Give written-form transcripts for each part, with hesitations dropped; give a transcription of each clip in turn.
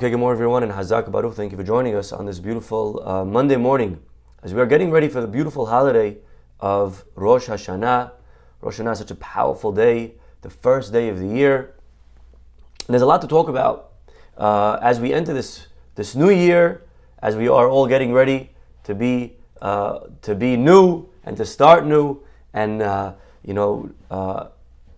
Okay, good morning everyone, and Chazak Baruch. Thank you for joining us on this beautiful Monday morning as we are getting ready for the beautiful holiday of Rosh Hashanah. Rosh Hashanah is such a powerful day, the first day of the year. And there's a lot to talk about as we enter this new year, as we are all getting ready to be new and to start new, and all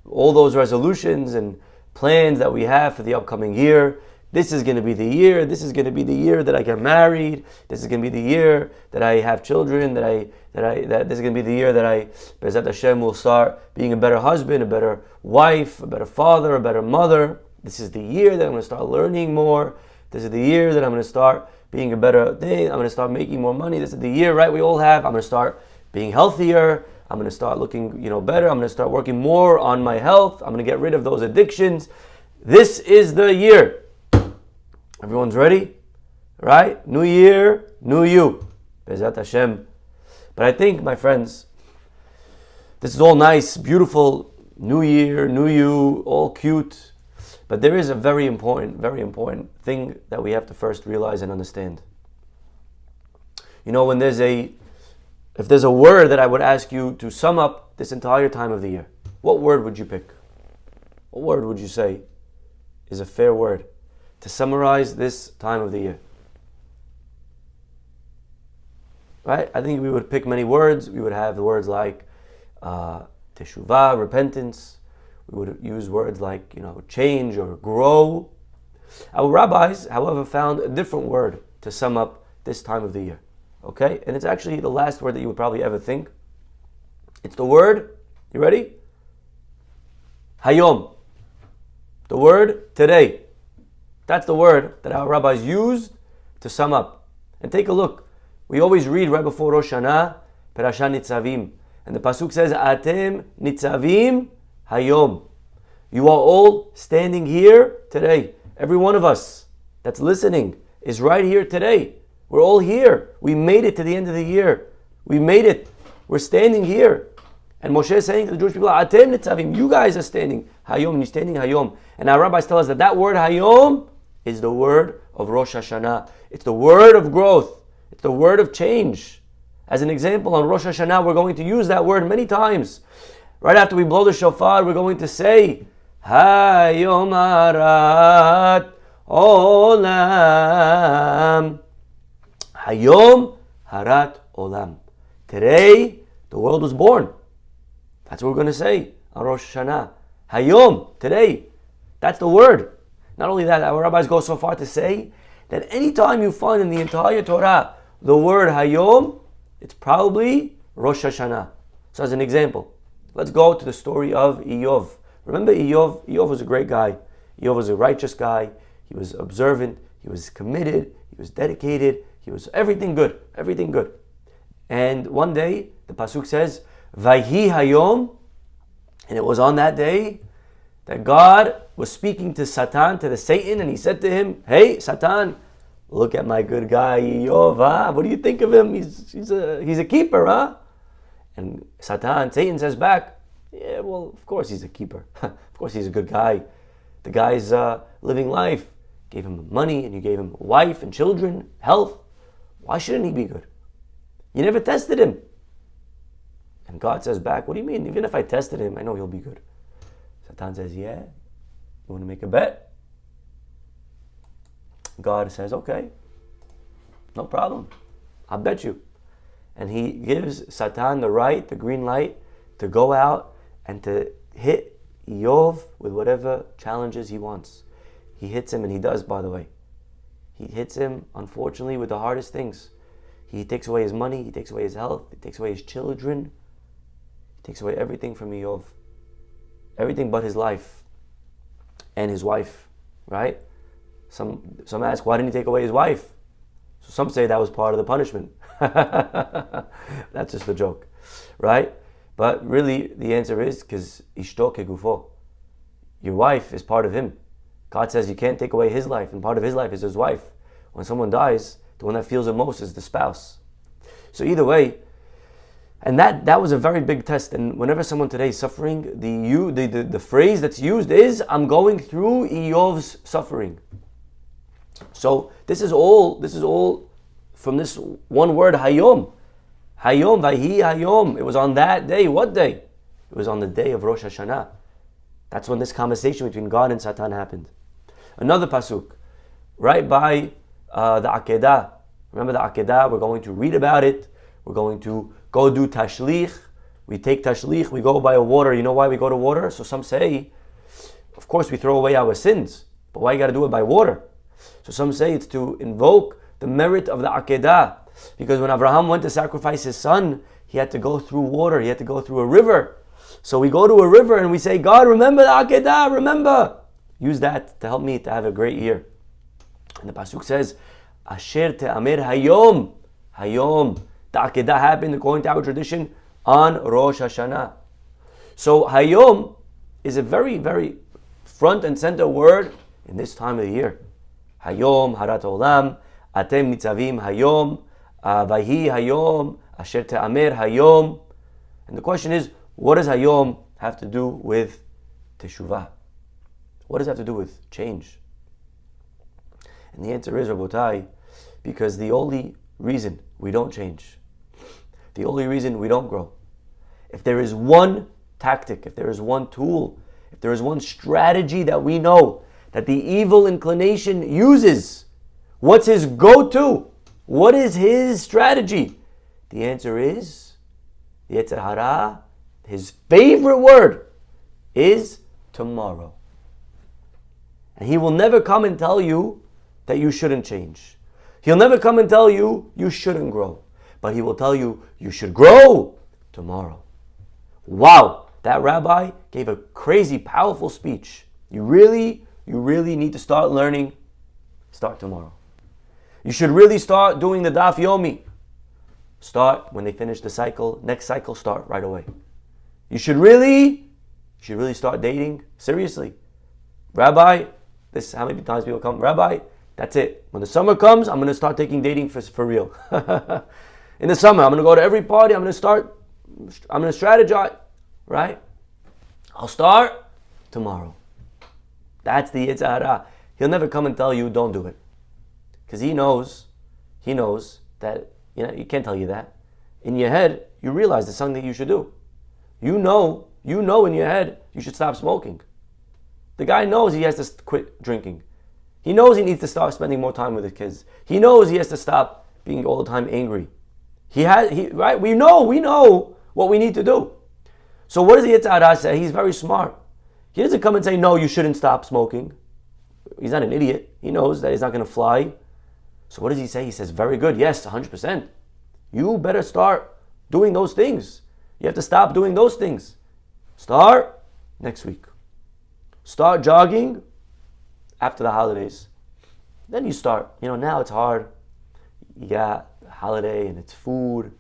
those resolutions and plans that we have for the upcoming year. This is going to be the year. This is going to be the year that I get married. This is going to be the year that I have children. That this is going to be the year that I, B'ezrat Hashem, will start being a better husband, a better wife, a better father, a better mother. This is the year that I'm going to start learning more. This is the year that I'm going to start being a better thing. I'm going to start making more money. This is the year, right? We all have. I'm going to start being healthier. I'm going to start looking, better. I'm going to start working more on my health. I'm going to get rid of those addictions. This is the year. Everyone's ready? Right? New year, new you. B'ezrat Hashem. But I think, my friends, this is all nice, beautiful, new year, new you, all cute. But there is a very important thing that we have to first realize and understand. When if there's a word that I would ask you to sum up this entire time of the year, what word would you pick? What word would you say is a fair word to summarize this time of the year? Right? I think we would pick many words. We would have the words like teshuvah, repentance. We would use words like, change or grow. Our rabbis, however, found a different word to sum up this time of the year. Okay? And it's actually the last word that you would probably ever think. It's the word, you ready? Hayom. The word today. That's the word that our rabbis used to sum up. And take a look. We always read right before Rosh Hashanah, Perashat Nitzavim. And the pasuk says, Atem Nitzavim Hayom. You are all standing here today. Every one of us that's listening is right here today. We're all here. We made it to the end of the year. We made it. We're standing here. And Moshe is saying to the Jewish people, Atem Nitzavim, you guys are standing Hayom, you're standing Hayom. And our rabbis tell us that word Hayom is the word of Rosh Hashanah. It's the word of growth. It's the word of change. As an example, on Rosh Hashanah, we're going to use that word many times. Right after we blow the shofar, we're going to say, Hayom Harat Olam. Hayom Harat Olam. Today, the world was born. That's what we're going to say on Rosh Hashanah. Hayom, today. That's the word. Not only that, our rabbis go so far to say that anytime you find in the entire Torah the word Hayom, it's probably Rosh Hashanah. So as an example, let's go to the story of Iyov. Remember Iyov? Iyov was a great guy. Iyov was a righteous guy. He was observant. He was committed. He was dedicated. He was everything good. Everything good. And one day, the pasuk says, Vayhi Hayom, and it was on that day that God was speaking to Satan, to the Satan, and he said to him, hey, Satan, look at my good guy, Iyov, huh? What do you think of him? He's a keeper, huh? And Satan says back, yeah, well, of course he's a keeper. Of course he's a good guy. The guy's living life. Gave him money, and you gave him a wife and children, health. Why shouldn't he be good? You never tested him. And God says back, what do you mean? Even if I tested him, I know he'll be good. Satan says, yeah, you want to make a bet? God says, okay, no problem. I'll bet you. And he gives Satan the green light to go out and to hit Iyov with whatever challenges he wants. He hits him, and he does, by the way. He hits him, unfortunately, with the hardest things. He takes away his money, he takes away his health, he takes away his children. He takes away everything from Iyov. Everything but his life and his wife, right? Some ask, why didn't he take away his wife? So some say that was part of the punishment. That's just a joke, right? But really, the answer is because ishto kegufo. Your wife is part of him. God says you can't take away his life, and part of his life is his wife. When someone dies, the one that feels it most is the spouse. So either way, and that was a very big test. And whenever someone today is suffering, the phrase that's used is, I'm going through Iyov's suffering. So this is all from this one word, Hayom. Hayom, Vayhi Hayom. It was on that day. What day? It was on the day of Rosh Hashanah. That's when this conversation between God and Satan happened. Another pasuk, right by the Akedah. Remember the Akedah? We're going to read about it. We're going to go do tashlich. We take tashlich. We go by a water. You know why we go to water? So some say, of course, we throw away our sins. But why you got to do it by water? So some say it's to invoke the merit of the Akedah. Because when Abraham went to sacrifice his son, he had to go through water. He had to go through a river. So we go to a river and we say, God, remember the Akedah, remember. Use that to help me to have a great year. And the pasuk says, Asher te'amer hayom. Hayom. The Akedah happened, according to our tradition, on Rosh Hashanah. So hayom is a very, very front and center word in this time of the year. Hayom, harat olam, atem nitzavim hayom, vayhi hayom, asher te'amer hayom. And the question is, what does hayom have to do with teshuvah? What does it have to do with change? And the answer is, Rabotai, because the only reason we don't change, the only reason we don't grow, if there is one tactic, if there is one tool, if there is one strategy that we know that the evil inclination uses, what's his go-to? What is his strategy? The answer is, the Yetzer Hara, his favorite word is tomorrow. And he will never come and tell you that you shouldn't change. He'll never come and tell you you shouldn't grow. But he will tell you you should grow tomorrow. Wow, that rabbi gave a crazy, powerful speech. You really need to start learning. Start tomorrow. You should really start doing the daf yomi. Start when they finish the cycle. Next cycle, start right away. You should really start dating. Seriously. Rabbi, this is how many times people come. Rabbi, that's it. When the summer comes, I'm going to start taking dating for real. In the summer, I'm going to go to every party. I'm going to strategize. Right? I'll start tomorrow. That's the Yetzer Hara. He'll never come and tell you, don't do it. Because he knows that, he can't tell you that. In your head, you realize it's something that you should do. You know in your head, you should stop smoking. The guy knows he has to quit drinking. He knows he needs to start spending more time with his kids. He knows he has to stop being all the time angry. Right? We know what we need to do. So what does the Yetzer Hara say? He's very smart. He doesn't come and say, no, you shouldn't stop smoking. He's not an idiot. He knows that he's not going to fly. So what does he say? He says, very good. Yes, 100%. You better start doing those things. You have to stop doing those things. Start next week. Start jogging after the holidays. Then you start. Now it's hard. You got the holiday and it's food.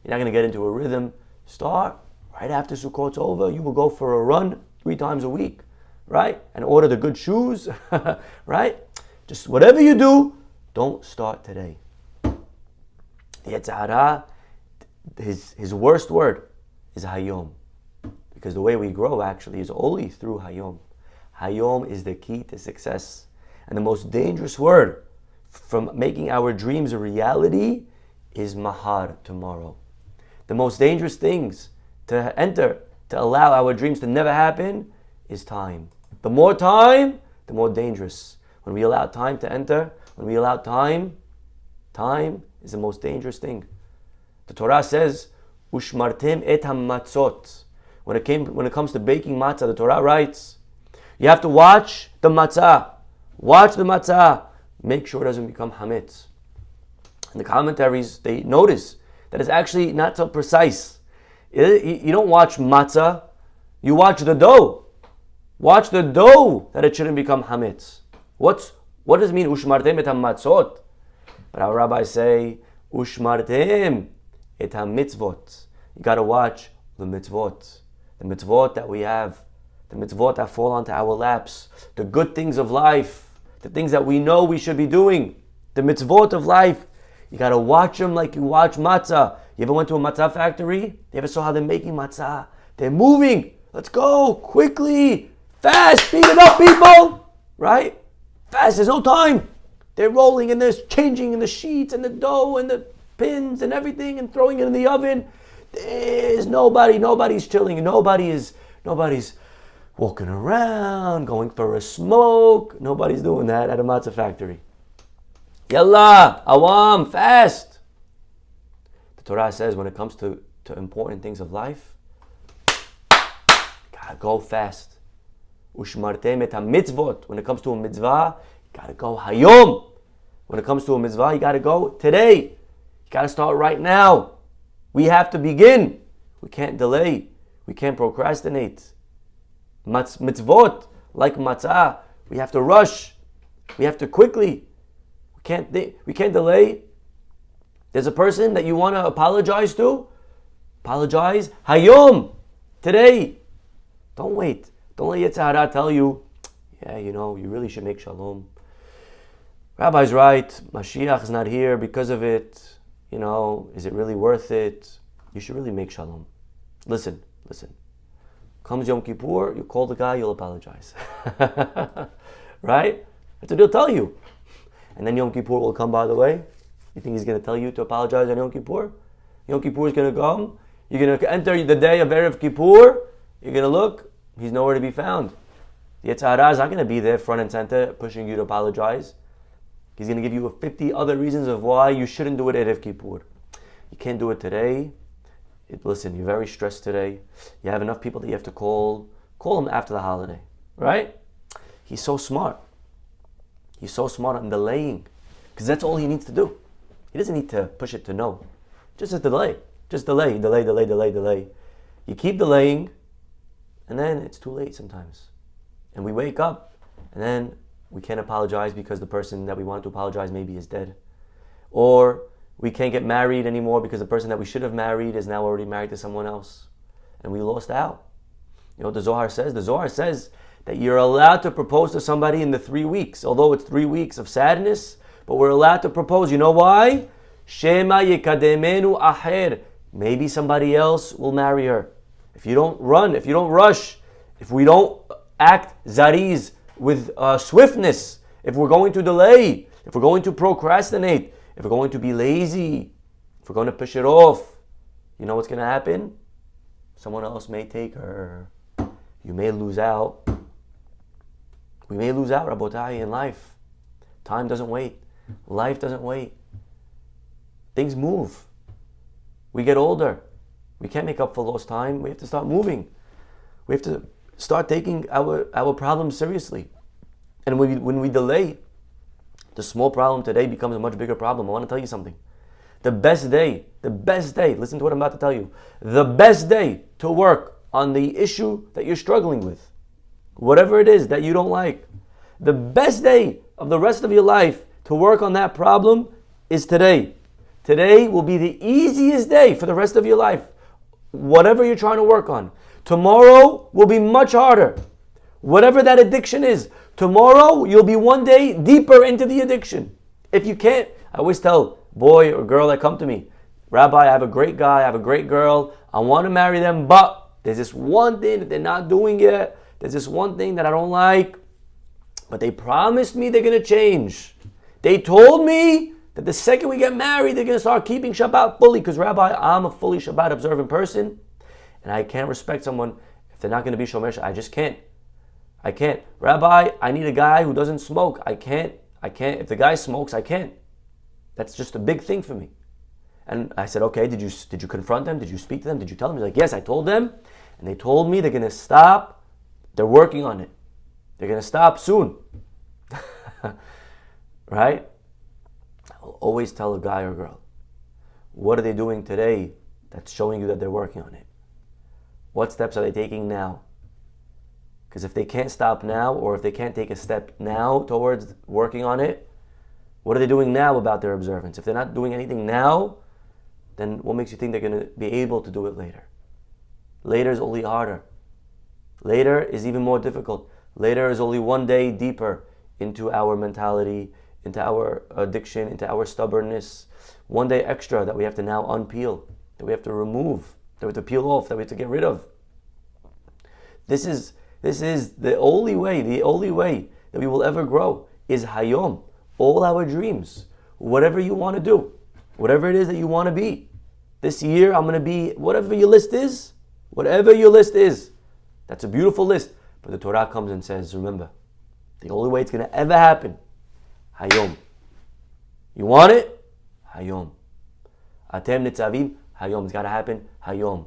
You're not going to get into a rhythm. Start right after Sukkot's over. You will go for a run 3 times a week, right? And order the good shoes, right? Just whatever you do, don't start today. The Yetzer Hara, his worst word is Hayom. Because the way we grow actually is only through Hayom. Hayom is the key to success. And the most dangerous word from making our dreams a reality is machar, tomorrow. The most dangerous things to enter, to allow our dreams to never happen, is time. The more time, the more dangerous. When we allow time to enter, when we allow time is the most dangerous thing. The Torah says, Ushmartem et hamatzot. When it comes to baking matzah, the Torah writes, you have to watch the matzah. Watch the matzah. Make sure it doesn't become hametz. And the commentaries, they notice that it's actually not so precise. You don't watch matzah, you watch the dough. Watch the dough that it shouldn't become hametz. What does it mean, ushmartem et hamatzot? But our rabbis say, ushmartem et hamitzvot. You got to watch the mitzvot. The mitzvot that we have. The mitzvot that fall onto our laps. The good things of life. The things that we know we should be doing. The mitzvot of life. You got to watch them like you watch matzah. You ever went to a matzah factory? You ever saw how they're making matzah? They're moving. Let's go. Quickly. Fast. Speed it up, people. Right? Fast. There's no time. They're rolling and they're changing in the sheets and the dough and the pins and everything and throwing it in the oven. There's nobody's chilling. Nobody's walking around, going for a smoke. Nobody's doing that at a matzah factory. Yalla, awam, fast. The Torah says when it comes to important things of life, gotta go fast. Ushmartem et mitzvot. When it comes to a mitzvah, you gotta go hayom. When it comes to a mitzvah, you gotta go today. You gotta start right now. We have to begin. We can't delay. We can't procrastinate. Mitzvot, like matzah, we have to rush. We have to quickly. We can't delay. There's a person that you want to apologize to. Apologize. Hayom. Today. Don't wait. Don't let Yetzer Hara tell you, you really should make shalom. Rabbi's right. Mashiach is not here because of it. Is it really worth it? You should really make shalom. Listen. Comes Yom Kippur, you call the guy, you'll apologize. Right? That's what he'll tell you. And then Yom Kippur will come, by the way. You think he's going to tell you to apologize on Yom Kippur? Yom Kippur is going to come. You're going to enter the day of Erev Kippur. You're going to look. He's nowhere to be found. The Yetzer Hara is not going to be there front and center pushing you to apologize. He's going to give you 50 other reasons of why you shouldn't do it at Erev Kippur. You can't do it today. Listen, you're very stressed today. You have enough people that you have to call. Call him after the holiday. Right? He's so smart. He's so smart on delaying. Because that's all he needs to do. He doesn't need to push it to no. Just a delay. Just delay. You keep delaying, and then it's too late sometimes. And we wake up, and then we can't apologize because the person that we wanted to apologize maybe is dead. Or we can't get married anymore because the person that we should have married is now already married to someone else. And we lost out. You know what the Zohar says? The Zohar says that you're allowed to propose to somebody in the 3 weeks. Although it's 3 weeks of sadness, but we're allowed to propose. You know why? Shema yekademenu aher. Maybe somebody else will marry her. If you don't run, if you don't rush, if we don't act zariz with swiftness, if we're going to delay, if we're going to procrastinate, if we're going to be lazy, if we're going to push it off, you know what's going to happen? Someone else may take her. You may lose out. We may lose out, Rabotai, in life. Time doesn't wait. Life doesn't wait. Things move. We get older. We can't make up for lost time. We have to start moving. We have to start taking our problems seriously. And when we delay, the small problem today becomes a much bigger problem. I want to tell you something. The best day, listen to what I'm about to tell you. The best day to work on the issue that you're struggling with, whatever it is that you don't like, the best day of the rest of your life to work on that problem is today. Today will be the easiest day for the rest of your life, whatever you're trying to work on. Tomorrow will be much harder. Whatever that addiction is, tomorrow you'll be one day deeper into the addiction. If you can't, I always tell boy or girl that come to me, Rabbi, I have a great guy, I have a great girl, I want to marry them, but there's this one thing that they're not doing yet. There's this one thing that I don't like, but they promised me they're going to change. They told me that the second we get married, they're going to start keeping Shabbat fully, because Rabbi, I'm a fully Shabbat observant person, and I can't respect someone if they're not going to be Shomer Shabbat. I just can't. I can't. Rabbi, I need a guy who doesn't smoke. I can't. If the guy smokes, I can't. That's just a big thing for me. And I said, okay, did you confront them? Did you speak to them? Did you tell them? He's like, yes, I told them. And they told me they're going to stop. They're working on it. They're going to stop soon. Right? I will always tell a guy or girl, what are they doing today that's showing you that they're working on it? What steps are they taking now? Because if they can't stop now, or if they can't take a step now towards working on it, what are they doing now about their observance? If they're not doing anything now, then what makes you think they're going to be able to do it later? Later is only harder. Later is even more difficult. Later is only one day deeper into our mentality, into our addiction, into our stubbornness. One day extra that we have to now unpeel, that we have to remove, that we have to peel off, that we have to get rid of. This is the only way that we will ever grow is Hayom. all our dreams, whatever you want to do, whatever it is that you want to be. This year, I'm going to be whatever your list is. Whatever your list is. That's a beautiful list. But the Torah comes and says, remember, the only way it's going to ever happen, Hayom. You want it? Hayom. Atem nitzavim, Hayom. It's got to happen, Hayom.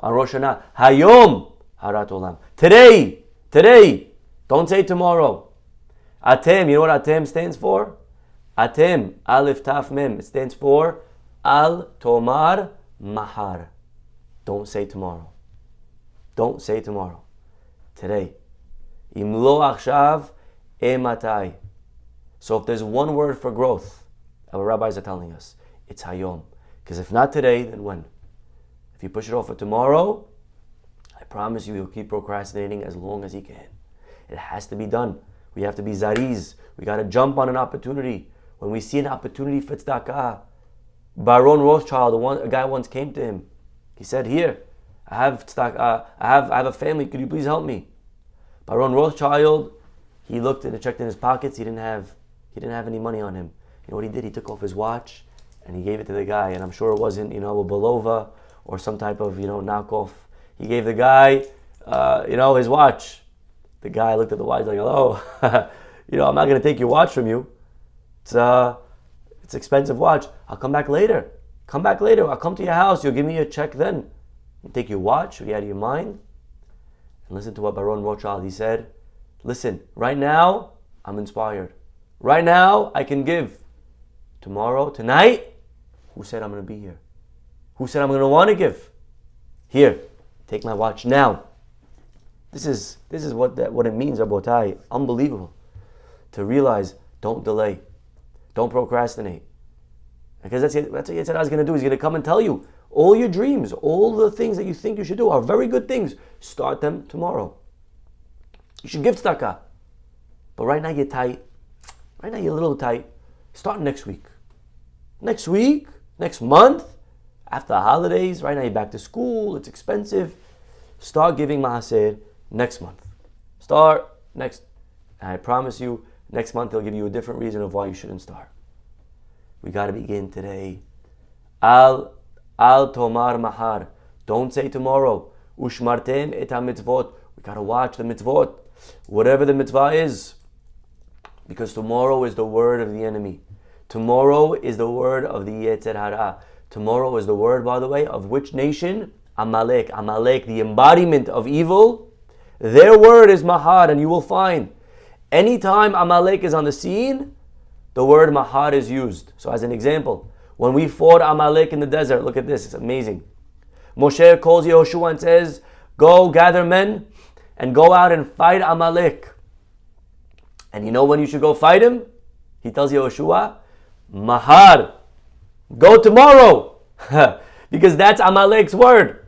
On Rosh Hashanah, Hayom, Harat Olam. Today. Don't say tomorrow. Atem, you know what Atem stands for? Atem, Aleph Taf Mem. It stands for Al Tomar Machar. Don't say tomorrow. Don't say tomorrow. Today. Im lo achshav ematai. So if there's one word for growth, our rabbis are telling us, it's Hayom. Because if not today, then when? If you push it off for tomorrow, I promise you he'll keep procrastinating as long as he can. It has to be done. We have to be zariz. We got to jump on an opportunity. When we see an opportunity for tzedakah, Baron Rothschild, a guy once came to him. He said, here, I have tzedakah, I have a family, could you please help me? Baron Rothschild, he looked and checked in his pockets, he didn't have any money on him. You know what he did? He took off his watch and he gave it to the guy, and I'm sure it wasn't, a Belova or some type of, knockoff. He gave the guy, his watch. The guy looked at the watch like, hello, I'm not going to take your watch from you. It's an expensive watch. I'll come back later. I'll come to your house. You'll give me a check then. You take your watch, you'll get out of your mind. And listen to what Baron Rothschild, he said, listen, right now, I'm inspired. Right now, I can give. Tomorrow, tonight, who said I'm going to be here? Who said I'm going to want to give? Here, take my watch now. This is what it means, Rabotai. Unbelievable. To realize, don't delay. Don't procrastinate. Because that's what Yetzer is going to do. He's going to come and tell you, all your dreams, all the things that you think you should do are very good things. Start them tomorrow. You should give tzedakah. But right now you're tight. Right now you're a little tight. Start next week. Next month, after the holidays. Right now you're back to school. It's expensive. Start giving maaser next month. Start next. And I promise you, next month they'll give you a different reason of why you shouldn't start. We got to begin today. Al tomar mahar. Don't say tomorrow. Ushmartem et ha-mitzvot. We got to watch the mitzvot. Whatever the mitzvah is. Because tomorrow is the word of the enemy. Tomorrow is the word of the Yetzer Hara. Tomorrow is the word, by the way, of which nation? Amalek. Amalek, the embodiment of evil. Their word is machar, and you will find anytime Amalek is on the scene, the word machar is used. So as an example, when we fought Amalek in the desert, look at this, it's amazing. Moshe calls Yehoshua and says, go gather men and go out and fight Amalek. And you know when you should go fight him? He tells Yehoshua, machar, go tomorrow. Because that's Amalek's word.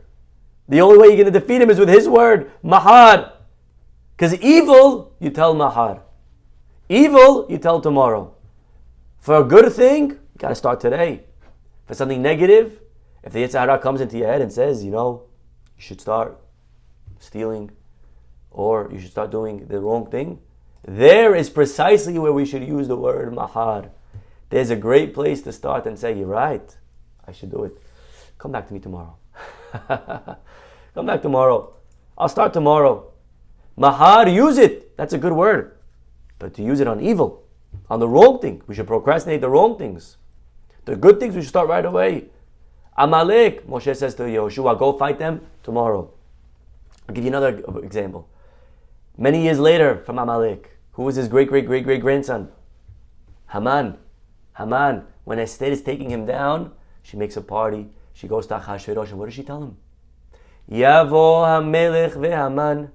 The only way you're going to defeat him is with his word, machar. Because evil, you tell machar. Evil, you tell tomorrow. For a good thing, you got to start today. For something negative, if the Yetzer Hara comes into your head and says, you should start stealing, or you should start doing the wrong thing, there is precisely where we should use the word machar. There's a great place to start and say, you're right, I should do it. Come back to me tomorrow. Come back tomorrow. I'll start tomorrow. Machar, use it. That's a good word. But to use it on evil, on the wrong thing, we should procrastinate the wrong things. The good things we should start right away. Amalek, Moshe says to Yehoshua, go fight them tomorrow. I'll give you another example. Many years later from Amalek, who was his great-great-great-great-grandson? Haman. When Esther is taking him down, she makes a party. She goes to Achashverosh, and what does she tell him? Yavo hamelech ve'Haman.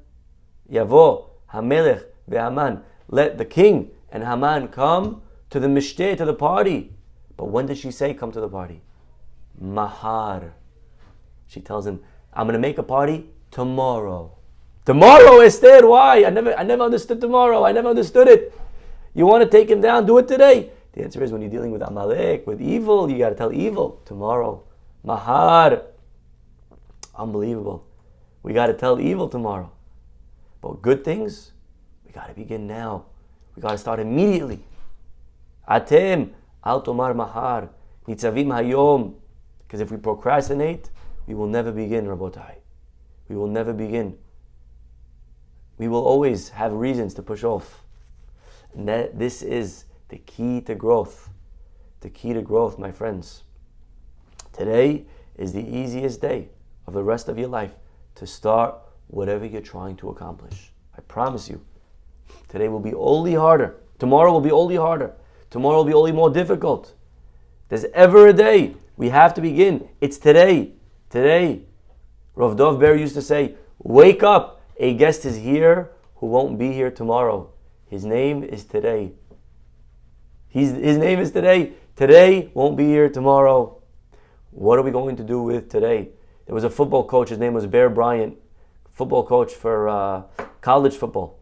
Yavo hamelech ve'Haman. Let the king and Haman come to the mishteh, to the party. But when did she say come to the party? Machar. She tells him, I'm going to make a party tomorrow. Tomorrow, Esther, why? I never understood tomorrow. I never understood it. You want to take him down? Do it today. The answer is when you're dealing with Amalek, with evil, you got to tell evil tomorrow. Machar. Unbelievable. We got to tell evil tomorrow. But good things, we got to begin now. We got to start immediately. Atem al tomar machar. Nitzavim hayom. Because if we procrastinate, we will never begin, Rabotai. We will never begin. We will always have reasons to push off. And this is the key to growth. The key to growth, my friends. Today is the easiest day of the rest of your life to start whatever you're trying to accomplish. I promise you. Today will be only harder. Tomorrow will be only harder. Tomorrow will be only more difficult. There's ever a day we have to begin. It's today. Today. Rav Dov Ber used to say, wake up. A guest is here who won't be here tomorrow. His name is today. His name is today. Today won't be here tomorrow. What are we going to do with today? There was a football coach. His name was Bear Bryant. Football coach for college football.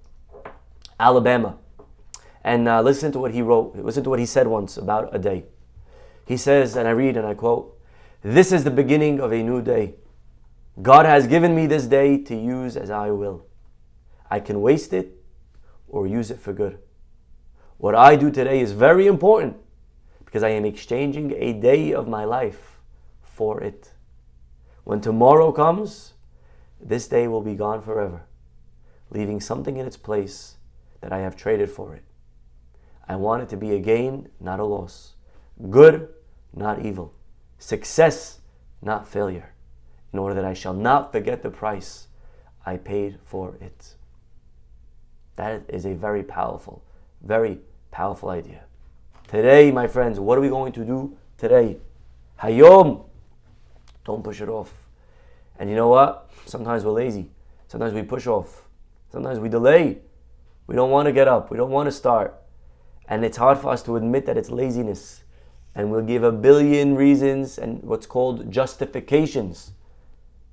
Alabama. And listen to what he wrote. Listen to what he said once about a day. He says, and I read and I quote, "This is the beginning of a new day. God has given me this day to use as I will. I can waste it or use it for good. What I do today is very important because I am exchanging a day of my life for it. When tomorrow comes, this day will be gone forever, leaving something in its place that I have traded for it. I want it to be a gain, not a loss. Good, not evil. Success, not failure. In order that I shall not forget the price I paid for it." That is a very powerful idea. Today, my friends, what are we going to do today? Hayom. Don't push it off. And you know what? Sometimes we're lazy. Sometimes we push off. Sometimes we delay. We don't want to get up. We don't want to start. And it's hard for us to admit that it's laziness. And we'll give a billion reasons and what's called justifications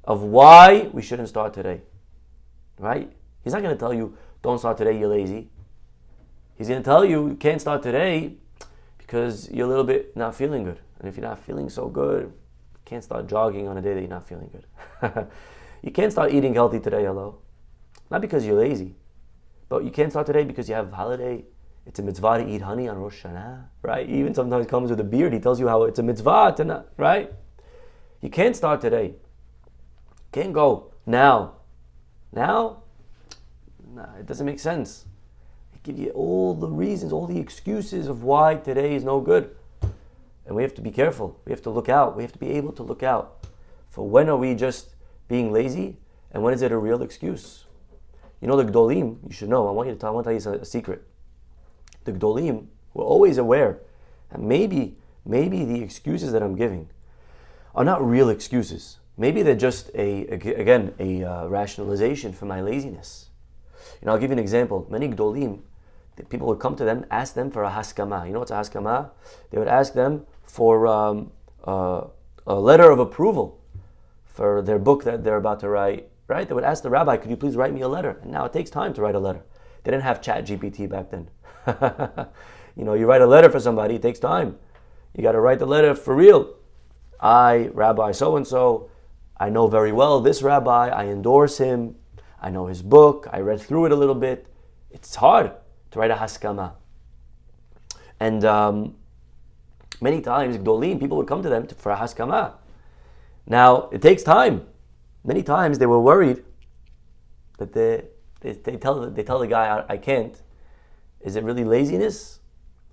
of why we shouldn't start today. Right? He's not going to tell you, don't start today, you're lazy. He's going to tell you, you can't start today because you're a little bit not feeling good. And if you're not feeling so good, you can't start jogging on a day that you're not feeling good. You can't start eating healthy today, hello. Not because you're lazy, but you can't start today because you have a holiday. It's a mitzvah to eat honey on Rosh Hashanah, right? He even sometimes comes with a beard. He tells you how it's a mitzvah to not, right? You can't start today. Can't go now. Now? Nah, it doesn't make sense. I give you all the reasons, all the excuses of why today is no good. And we have to be careful. We have to look out. We have to be able to look out. For when are we just being lazy? And when is it a real excuse? You know the Gdolim, you should know. I want to tell you a secret. The Gdolim were always aware that maybe the excuses that I'm giving are not real excuses. Maybe they're just a rationalization for my laziness. You know, I'll give you an example. Many Gdolim, people would come to them, ask them for a haskama. You know what's a haskama? They would ask them for a letter of approval for their book that they're about to write. Right? They would ask the rabbi, could you please write me a letter? And now it takes time to write a letter. They didn't have Chat GPT back then. You know, you write a letter for somebody, it takes time. You got to write the letter for real. I, Rabbi so-and-so, I know very well this rabbi, I endorse him, I know his book, I read through it a little bit. It's hard to write a haskama. And many times, Gdolim, people would come to them for a haskama. Now, it takes time. Many times they were worried that they tell the guy, I can't. Is it really laziness?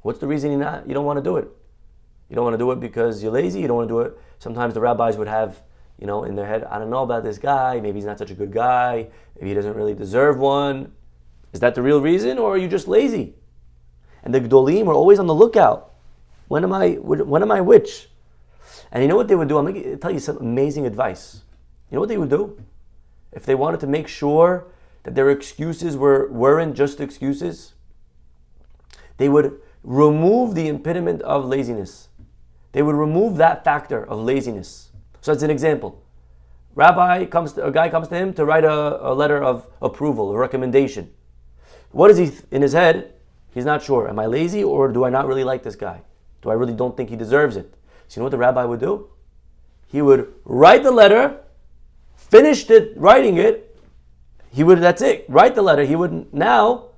What's the reason you don't want to do it? You don't want to do it because you're lazy? You don't want to do it? Sometimes the rabbis would have, you know, in their head, I don't know about this guy. Maybe he's not such a good guy. Maybe he doesn't really deserve one. Is that the real reason, or are you just lazy? And the Gdolim were always on the lookout. When am I which? And you know what they would do? I'm going to tell you some amazing advice. You know what they would do? If they wanted to make sure that their excuses weren't just excuses, they would remove the impediment of laziness. They would remove that factor of laziness. So as an example, a guy comes to him to write a letter of approval, a recommendation. What is he in his head? He's not sure. Am I lazy, or do I not really like this guy? Do I really don't think he deserves it? So you know what the rabbi would do? He would write the letter, finished writing it, that's it. Write the letter. Now,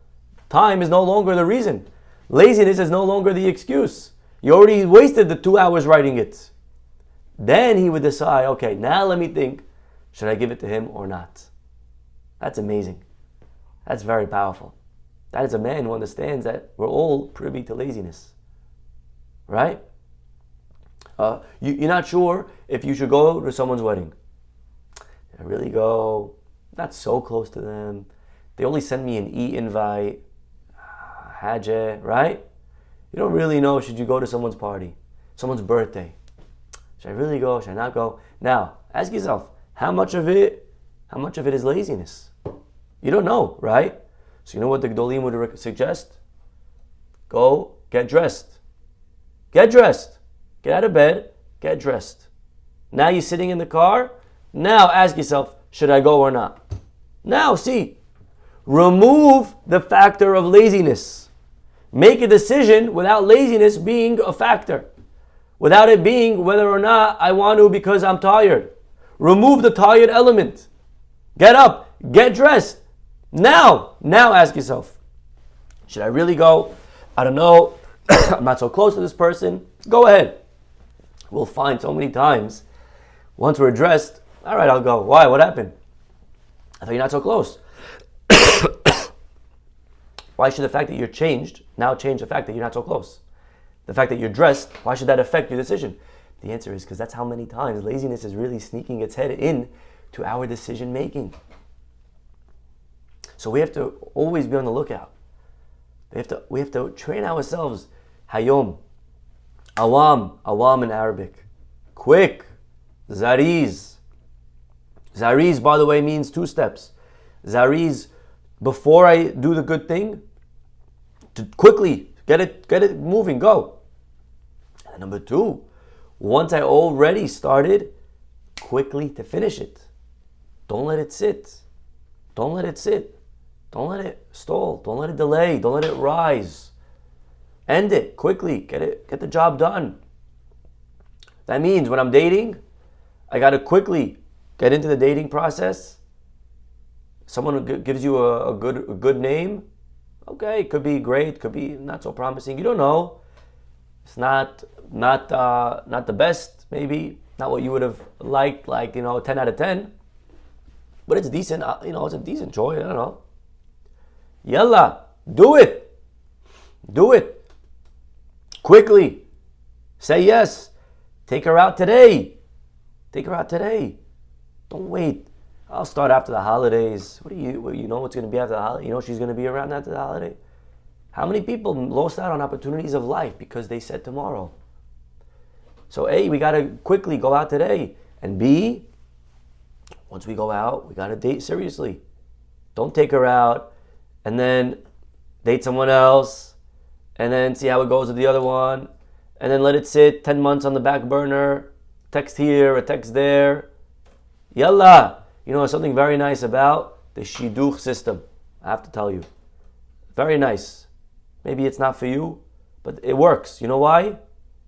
time is no longer the reason. Laziness is no longer the excuse. You already wasted the 2 hours writing it. Then he would decide, okay, now let me think, should I give it to him or not? That's amazing. That's very powerful. That is a man who understands that we're all privy to laziness. Right? You're not sure if you should go to someone's wedding. I really go, not so close to them. They only send me an e-invite. Hajj, right? You don't really know, should you go to someone's party, someone's birthday? Should I really go? Should I not go? Now, ask yourself, how much of it is laziness? You don't know, right? So you know what the Gdolim would suggest? Go get dressed. Get dressed. Get out of bed, get dressed. Now you're sitting in the car. Now ask yourself, should I go or not? Now see, remove the factor of laziness. Make a decision without laziness being a factor. Without it being whether or not I want to because I'm tired. Remove the tired element. Get up, get dressed. Now ask yourself, should I really go? I don't know. I'm not so close to this person. Go ahead. We'll find so many times, once we're dressed, all right, I'll go. Why? What happened? I thought you're not so close. Why should the fact that you're changed now change the fact that you're not so close? The fact that you're dressed, why should that affect your decision? The answer is because that's how many times laziness is really sneaking its head in to our decision making. So we have to always be on the lookout. We have to train ourselves. Hayom, awam in Arabic. Quick, zariz. Zariz, by the way, means 2 steps. Zariz, before I do the good thing, to quickly get it moving, go. And number 2, once I already started, quickly to finish it. Don't let it sit. Don't let it sit. Don't let it stall. Don't let it delay. Don't let it rise. End it quickly. Get the job done. That means when I'm dating, I got to quickly get into the dating process. Someone who gives you a good name, okay, it could be great, could be not so promising. You don't know. It's not the best, maybe not what you would have liked, 10 out of 10. But it's decent. It's a decent choice. I don't know. Yalla, do it. Do it. Quickly. Say yes. Take her out today. Take her out today. Don't wait. I'll start after the holidays. You know what's going to be after the holiday? You know she's going to be around after the holiday? How many people lost out on opportunities of life because they said tomorrow? So A, we got to quickly go out today. And B, once we go out, we got to date seriously. Don't take her out and then date someone else and then see how it goes with the other one and then let it sit 10 months on the back burner, text here, a text there. Yalla! Something very nice about the shidduch system. I have to tell you. Very nice. Maybe it's not for you, but it works. You know why?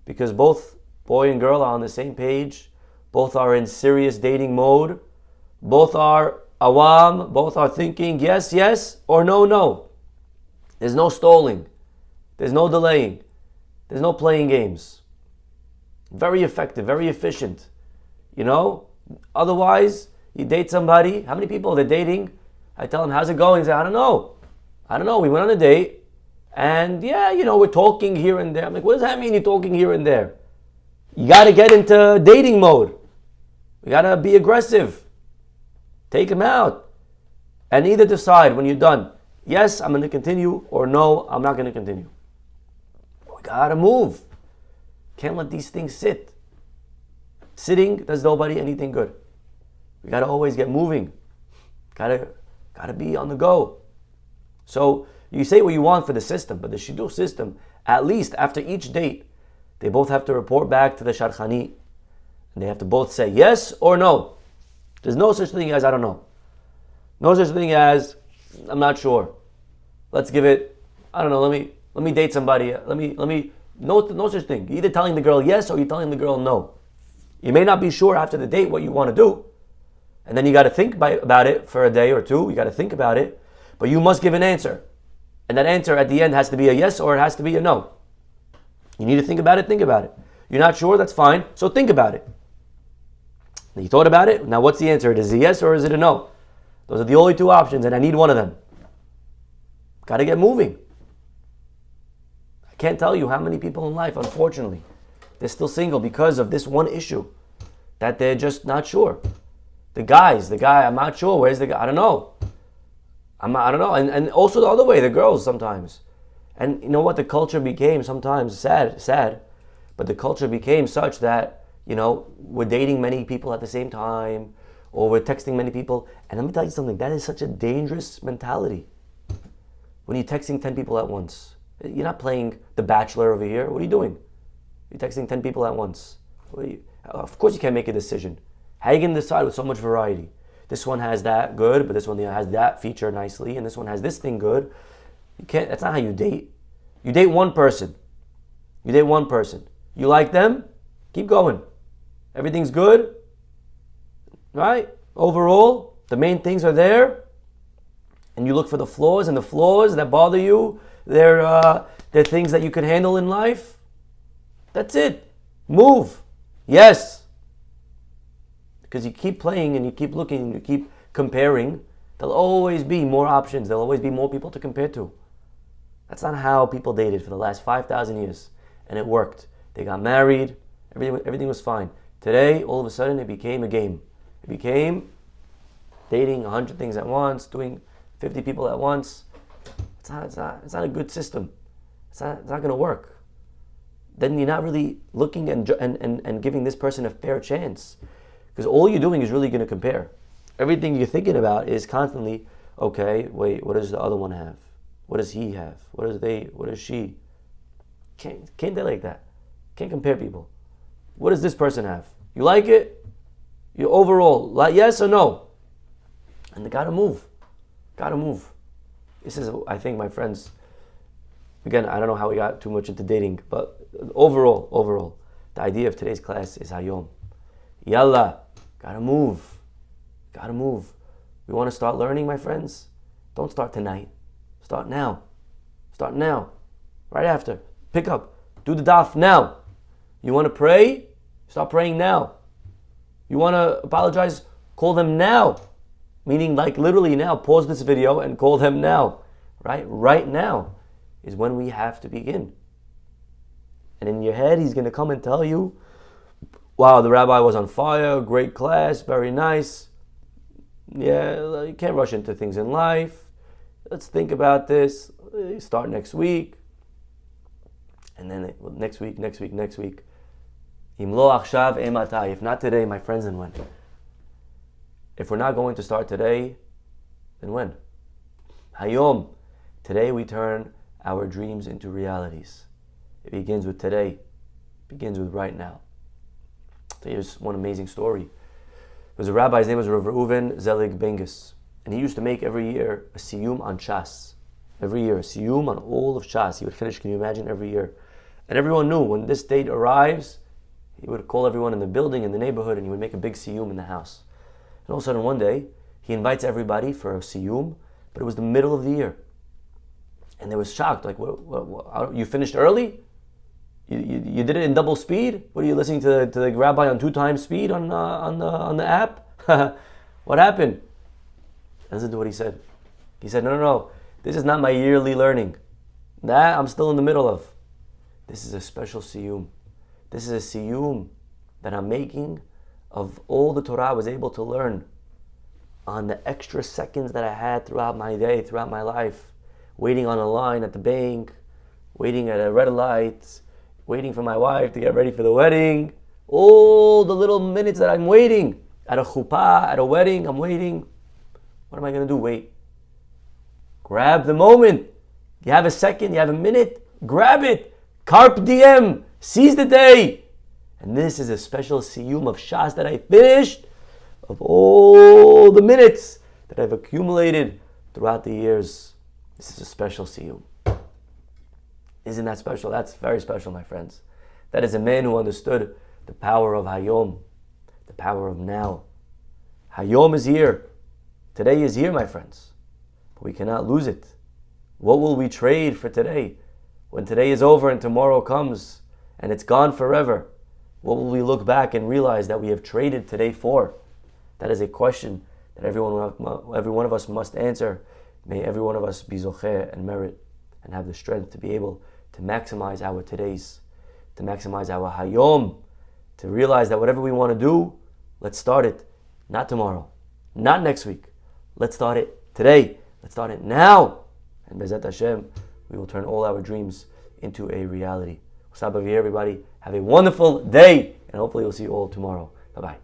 Because both boy and girl are on the same page. Both are in serious dating mode. Both are awam. Both are thinking yes, yes, or no, no. There's no stalling. There's no delaying. There's no playing games. Very effective, very efficient. Otherwise, you date somebody. How many people they're dating? I tell them, how's it going? They say, I don't know. We went on a date. And we're talking here and there. I'm like, what does that mean you're talking here and there? You got to get into dating mode. You got to be aggressive. Take them out. And either decide when you're done, yes, I'm going to continue, or no, I'm not going to continue. We got to move. Can't let these things sit. Sitting does nobody anything good. We got to always get moving. Got to be on the go. So you say what you want for the system, but the shidduch system, at least after each date, they both have to report back to the sharchani. And they have to both say yes or no. There's no such thing as I don't know. No such thing as I'm not sure. Let's give it, I don't know, let me date somebody. No such thing. You're either telling the girl yes or you're telling the girl no. You may not be sure after the date what you want to do. And then you got to think about it for a day or two. You got to think about it. But you must give an answer. And that answer at the end has to be a yes or it has to be a no. You need to think about it, think about it. You're not sure, that's fine, so think about it. You thought about it, now what's the answer? Is it a yes or is it a no? Those are the only two options and I need one of them. Got to get moving. I can't tell you how many people in life, unfortunately, they're still single because of this one issue, that they're just not sure. The guy, I'm not sure, where's the guy? I don't know. I don't know. And also the other way, the girls sometimes. And you know what? The culture became sometimes sad, but the culture became such that, we're dating many people at the same time, or we're texting many people. And let me tell you something, that is such a dangerous mentality. When you're texting 10 people at once, you're not playing The Bachelor over here. What are you doing? You're texting 10 people at once. Of course you can't make a decision. How are you going to decide with so much variety? This one has that good, but this one has that feature nicely, and this one has this thing good. You can't. That's not how you date. You date one person. You like them? Keep going. Everything's good, right? Overall, the main things are there, and you look for the flaws, and the flaws that bother you, they're things that you can handle in life. That's it. Move. Yes. Because you keep playing and you keep looking and you keep comparing, there'll always be more options. There'll always be more people to compare to. That's not how people dated for the last 5,000 years. And it worked. They got married. Everything was fine. Today, all of a sudden, it became a game. It became dating 100 things at once, doing 50 people at once. It's not a good system. It's not going to work. Then you're not really looking and giving this person a fair chance. Because all you're doing is really going to compare. Everything you're thinking about is constantly, okay, wait, what does the other one have? What does he have? What does she? Can't they like that? Can't compare people. What does this person have? You like it? You overall, like yes or no? And they gotta move. This is, I think, my friends, again, I don't know how we got too much into dating, but overall, the idea of today's class is Hayom. Yalla. Gotta move. We want to start learning, my friends? Don't start tonight. Start now. Right after. Pick up. Do the daf now. You want to pray? Start praying now. You want to apologize? Call them now. Meaning like literally now. Pause this video and call them now. Right? Right now is when we have to begin. And in your head, he's going to come and tell you, wow, the rabbi was on fire, great class, very nice. Yeah, you can't rush into things in life. Let's think about this. Start next week. And then next week. Im lo achshav ematai. If not today, my friends, then when? If we're not going to start today, then when? Hayom. Today we turn our dreams into realities. It begins with today. It begins with right now. Here's one amazing story. There was a rabbi, his name was Rav Reuven Zelig Bengus, and he used to make every year a siyum on Shas. Every year, a siyum on all of Shas. He would finish, can you imagine, every year. And everyone knew when this date arrives, he would call everyone in the building, in the neighborhood, and he would make a big siyum in the house. And all of a sudden, one day, he invites everybody for a siyum, but it was the middle of the year. And they were shocked, like, what, you finished early? You did it in double speed? What are you listening to the rabbi on 2 times speed on the app? What happened? Listen to what he said. He said, no, this is not my yearly learning. That I'm still in the middle of. This is a special siyum. This is a siyum that I'm making of all the Torah I was able to learn on the extra seconds that I had throughout my day, throughout my life, waiting on a line at the bank, waiting at a red light, waiting for my wife to get ready for the wedding. All the little minutes that I'm waiting. At a chuppah, at a wedding, I'm waiting. What am I going to do? Wait. Grab the moment. You have a second, you have a minute. Grab it. Carpe diem. Seize the day. And this is a special siyum of Shas that I finished of all the minutes that I've accumulated throughout the years. This is a special siyum. Isn't that special? That's very special, my friends. That is a man who understood the power of Hayom, the power of now. Hayom is here. Today is here, my friends. But we cannot lose it. What will we trade for today? When today is over and tomorrow comes and it's gone forever, what will we look back and realize that we have traded today for? That is a question that every one of us must answer. May every one of us be zocheh and merit and have the strength to be able to maximize our todays, to maximize our hayom, to realize that whatever we want to do, let's start it. Not tomorrow, not next week. Let's start it today. Let's start it now. And Bezat Hashem, we will turn all our dreams into a reality. We'll stop over here, everybody. Have a wonderful day, and hopefully we'll see you all tomorrow. Bye-bye.